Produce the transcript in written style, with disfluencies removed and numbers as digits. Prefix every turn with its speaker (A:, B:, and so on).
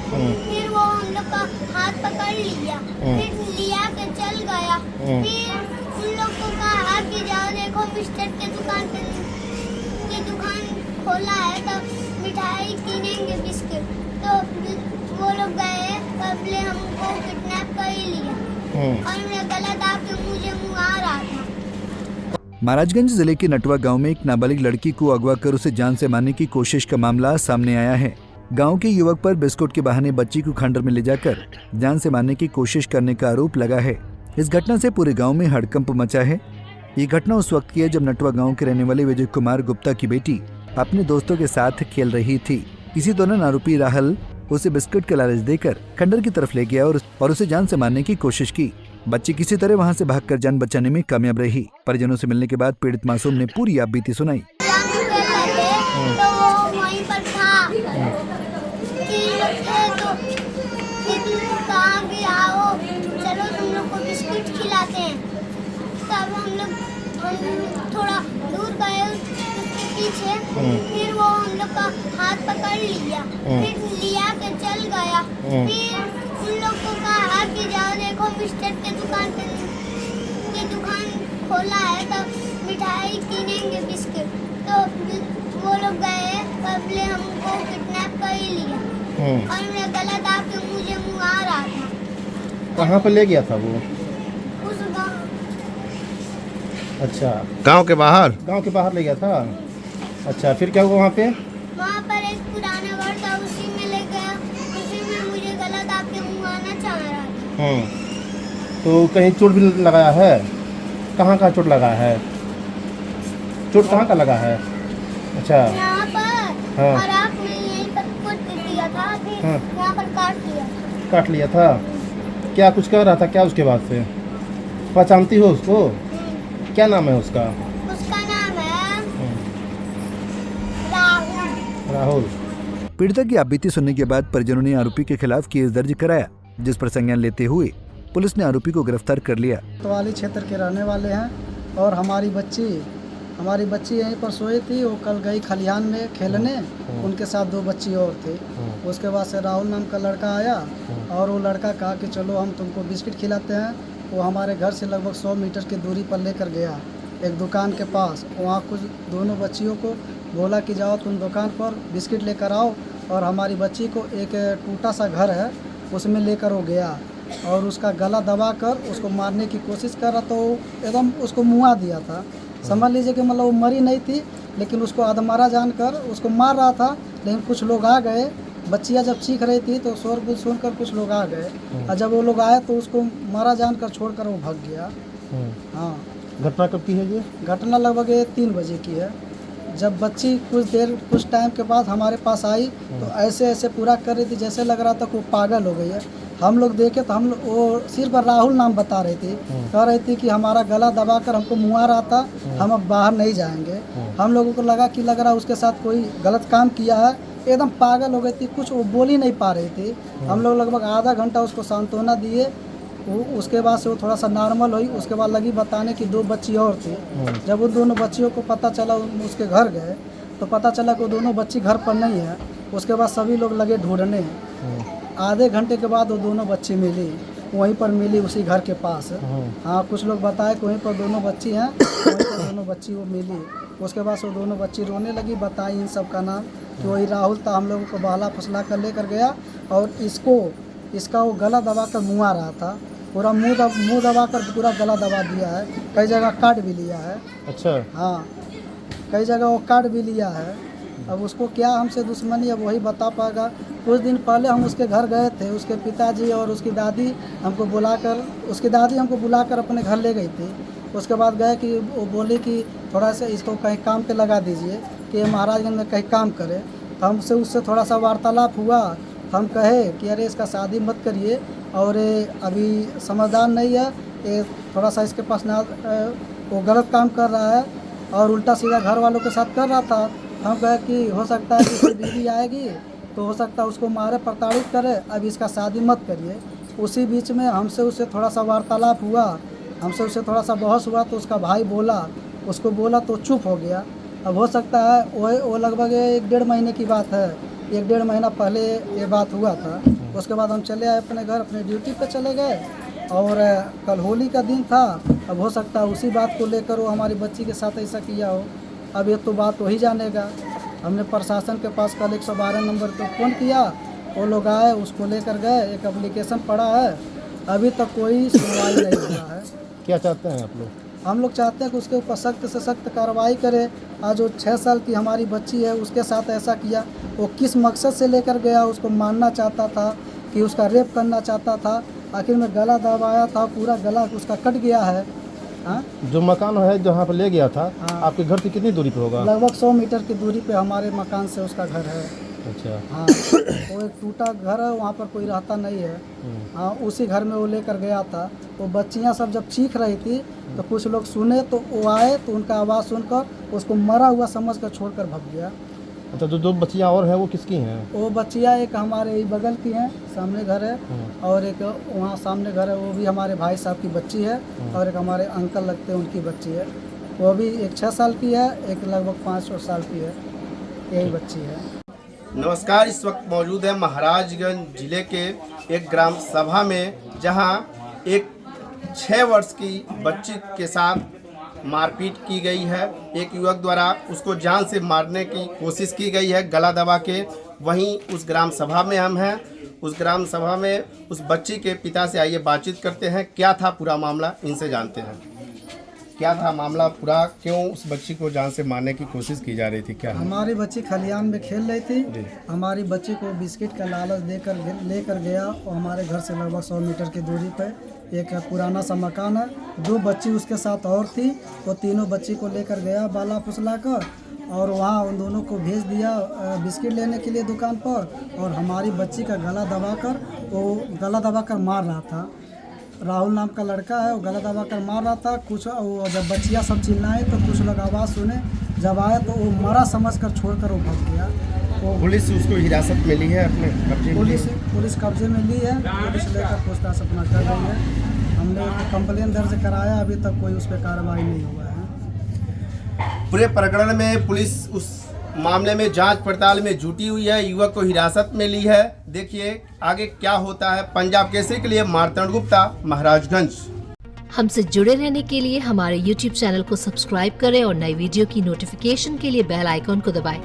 A: फिर वो हम लोग का हाथ पकड़ लिया, फिर लिया के चल गया। फिर उन लोग को कहा कि जाओ देखो बिस्किट की दुकान खोला है तो मिठाई किनेंगे बिस्किट। तो वो लोग गए, पहले हमको किडनैप कर ही लिया और मेरा गला दाब के मुझे मुँह आ रहा था।
B: महाराजगंज जिले के नटवा गांव में एक नाबालिग लड़की को अगवा कर उसे जान से मारने की कोशिश का मामला सामने आया है। गांव के युवक पर बिस्कुट के बहाने बच्ची को खंडर में ले जाकर जान से मारने की कोशिश करने का आरोप लगा है। इस घटना से पूरे गांव में हड़कंप मचा है। ये घटना उस वक्त की है जब नटवा गांव के रहने वाले विजय कुमार गुप्ता की बेटी अपने दोस्तों के साथ खेल रही थी। इसी दौरान आरोपी राहुल उसे बिस्कुट का लालच देकर खंडर की तरफ ले गया और उसे जान से मारने की कोशिश की। बच्ची किसी तरह वहां से भागकर जान बचाने में कामयाब रही। परिजनों से मिलने के बाद पीड़ित मासूम ने पूरी आप बीती सुनाई।
A: तो वो वहीं पर था कहा कि आओ चलो तुम लोग को बिस्किट खिलाते हैं। तब हम थोड़ा दूर गए उसके पीछे, फिर वो हम लोग का हाथ पकड़ लिया, फिर लिया के चल गया। फिर उन लोग को कहा कि जाओ देखो बिस्किट की दुकान खोला है तो मिठाई किनेंगे बिस्किट। तो वो लोग गए, पहले हमको किडनैप कर ही लिया और मेरा गला दाब के मुझे मुँह आ रहा था।
C: कहाँ पे ले गया था वो?
A: उस गाँव।
C: अच्छा,
D: गांव के बाहर
C: ले गया था। अच्छा, फिर क्या हुआ वहाँ पे?
A: वहाँ पर एक पुराना घर था, उसी में ले गया, उसी में मुझे गला दाब के मुँह आना चाह रहा था।
C: तो कहीं चोट भी लगाया है? कहाँ चोट लगा है? चोट कहाँ का लगा है? अच्छा,
A: यहाँ पर
C: हाँ।
A: और आँख में यहीं पर कुट दिया था, फिर
C: हाँ।
A: यहाँ पर काट
C: लिया था। क्या कुछ कर रहा था क्या उसके बाद से? पहचानती हो उसको? क्या नाम है उसका?
A: उसका नाम है
C: राहुल।
B: पीड़िता की आप बीती सुनने के बाद परिजनों ने आरोपी के खिलाफ केस दर्ज कराया, जिस पर संज्ञान लेते हुए पुलिस ने आरोपी को गिरफ्तार कर लिया।
E: कोतवाली क्षेत्र के रहने वाले हैं और हमारी बच्ची यहीं पर सोई थी। वो कल गई खलिहान में खेलने, उनके साथ 2 बच्ची और थे। उसके बाद से राहुल नाम का लड़का आया और वो लड़का कहा कि चलो हम तुमको बिस्किट खिलाते हैं। वो हमारे घर से लगभग 100 मीटर की दूरी पर लेकर गया एक दुकान के पास। वहाँ कुछ दोनों बच्चियों को बोला कि जाओ तुम दुकान पर बिस्किट लेकर आओ, और हमारी बच्ची को एक टूटा सा घर है उसमें लेकर वो गया और उसका गला दबाकर उसको मारने की कोशिश कर रहा। तो एकदम उसको मुआ दिया था। समझ लीजिए कि मतलब वो मरी नहीं थी, लेकिन उसको अधमरा जानकर उसको मार रहा था। लेकिन कुछ लोग आ गए, बच्चियाँ जब चीख रही थी तो शोरगुल सुनकर कुछ लोग आ गए, और जब वो लोग आए तो उसको मारा जानकर छोड़कर वो भाग गया। हाँ,
C: घटना कब की है ये?
E: घटना लगभग 3 बजे की है। जब बच्ची कुछ टाइम के बाद हमारे पास आई तो ऐसे पूरा कर रही थी जैसे लग रहा था कि वो पागल हो गई है। हम लोग देखे तो हम वो सिर्फ राहुल नाम बता रही थी, कह रही थी कि हमारा गला दबाकर हमको मुआ रहा था, हम अब बाहर नहीं जाएंगे। हम लोगों को लगा कि लग रहा उसके साथ कोई गलत काम किया है। एकदम पागल हो गई थी, कुछ वो बोल ही नहीं पा रही थी। हम लोग लगभग आधा घंटा उसको सांत्वना दिए। उसके बाद से वो थोड़ा सा नॉर्मल हुई। उसके बाद लगी बताने की 2 बच्ची और थी। जब वो दोनों बच्चियों को पता चला, उसके घर गए तो पता चला कि वो दोनों बच्ची घर पर नहीं है। उसके बाद सभी लोग लगे ढूंढने। आधे घंटे के बाद वो दोनों बच्ची मिली, वहीं पर मिली उसी घर के पास। हाँ, कुछ लोग बताए कि वहीं पर दोनों बच्ची हैं, वहीं पर दोनों बच्ची वो मिली। उसके बाद वो दोनों बच्ची रोने लगी, बताई इन सब का नाम कि वही राहुल था, हम लोगों को बहला फुसला कर लेकर गया और इसका वो गला दबा कर मुआ रहा था। पूरा मुंह दबाकर पूरा गला दबा दिया है। कई जगह काट भी लिया है।
C: अच्छा,
E: हाँ, कई जगह वो काट भी लिया है। अब उसको क्या हमसे दुश्मनी, अब वही बता पाएगा। कुछ दिन पहले हम उसके घर गए थे, उसके पिताजी और उसकी दादी हमको बुलाकर अपने घर ले गई थी। उसके बाद गए कि वो बोली कि थोड़ा सा इसको कहीं काम पे लगा दीजिए कि महाराजगंज में कहीं काम करे। तो हमसे उससे थोड़ा सा वार्तालाप हुआ। हम कहे कि अरे इसका शादी मत करिए, और अभी समझदार नहीं है, ये थोड़ा सा इसके पास ना वो गलत काम कर रहा है और उल्टा सीधा घर वालों के साथ कर रहा था। हम कहे कि हो सकता है कि कोई बीवी आएगी तो हो सकता है उसको मारे, प्रताड़ित करे, अब इसका शादी मत करिए। उसी बीच में हमसे उससे थोड़ा सा वार्तालाप हुआ, हमसे उससे थोड़ा सा बहस हुआ। तो उसका भाई उसको बोला तो चुप हो गया। अब हो सकता है वो लगभग 1-1.5 महीने की बात है, 1-1.5 महीना पहले ये बात हुआ था। उसके बाद हम चले आए अपने घर, अपने ड्यूटी पे चले गए। और कल होली का दिन था, अब हो सकता है उसी बात को लेकर वो हमारी बच्ची के साथ ऐसा किया हो। अब ये तो बात वही जानेगा। हमने प्रशासन के पास कल 112 नंबर पर फ़ोन किया, वो लोग आए, उसको लेकर गए, एक एप्लीकेशन पड़ा है, अभी तक कोई सुनवाई नहीं हुआ है।
C: क्या चाहते हैं आप लोग?
E: हम लोग चाहते हैं कि उसके ऊपर सख्त से सख्त कार्रवाई करे। आज जो 6 साल की हमारी बच्ची है उसके साथ ऐसा किया, वो किस मकसद से लेकर गया? उसको मारना चाहता था कि उसका रेप करना चाहता था? आखिर में गला दबाया था, पूरा गला उसका कट गया है। हाँ,
C: जो मकान है जहाँ पर ले गया था,
E: हाँ।
C: आपके घर से कितनी दूरी पे होगा?
E: लगभग 100 मीटर की दूरी पे हमारे मकान से उसका घर है।
C: अच्छा।
E: हाँ, वो एक टूटा घर है, वहाँ पर कोई रहता नहीं है। हाँ, उसी घर में वो लेकर गया था। वो बच्चियाँ सब जब चीख रही थी तो कुछ लोग सुने, तो वो आए, तो उनका आवाज़ सुनकर उसको मरा हुआ समझ कर छोड़ कर भाग गया।
C: अच्छा, जो दो बच्चियाँ और हैं वो किसकी हैं?
E: वो बच्चियाँ एक हमारे ही बगल की हैं, सामने घर है, और एक वहाँ सामने घर है, वो भी हमारे भाई साहब की बच्ची है, और एक हमारे अंकल लगते हैं उनकी बच्ची है। वो भी एक 6 साल की है, एक लगभग 5 साल की है, यही बच्ची है।
D: नमस्कार, इस वक्त मौजूद है महाराजगंज जिले के एक ग्राम सभा में, जहां एक 6 वर्ष की बच्ची के साथ मारपीट की गई है। एक युवक द्वारा उसको जान से मारने की कोशिश की गई है, गला दबा के। वहीं उस ग्राम सभा में हम हैं। उस ग्राम सभा में उस बच्ची के पिता से आइए बातचीत करते हैं। क्या था पूरा मामला, इनसे जानते हैं। क्या था मामला पूरा, क्यों उस बच्ची को जान से मारने की कोशिश की जा रही थी? क्या
E: हमारी बच्ची खलियान में खेल रही थी। हमारी बच्ची को बिस्किट का लालच लेकर गया, और हमारे घर से लगभग 100 मीटर की दूरी पर एक पुराना सा मकान है। 2 बच्ची उसके साथ और थी, वो तीनों बच्ची को लेकर गया बाला फुसला कर, और वहाँ उन दोनों को भेज दिया बिस्किट लेने के लिए दुकान पर। और हमारी बच्ची का गला दबाकर मार रहा था। राहुल नाम का लड़का है, वो गला दबाकर मार रहा था। कुछ जब बच्चियाँ सब चिल्लाए तो कुछ लोग आवाज़ सुने, जब आए तो वो मरा समझकर छोड़कर वो भाग गया। वो
D: पुलिस उसको हिरासत में ली है, अपने कब्जे में ली है?
E: पुलिस कब्जे में ली है, पुलिस लेकर पूछताछ अपना कर रही है। हमने कंप्लेन दर्ज कराया, अभी तक कोई उस पर कार्रवाई नहीं हुआ है।
D: पूरे प्रकरण में पुलिस उस मामले में जांच पड़ताल में जुटी हुई है, युवक को हिरासत में ली है। देखिए आगे क्या होता है। पंजाब केसरी के लिए मार्तंड गुप्ता, महाराजगंज।
F: हमसे जुड़े रहने के लिए हमारे YouTube चैनल को सब्सक्राइब करें और नई वीडियो की नोटिफिकेशन के लिए बेल आइकॉन को दबाएं।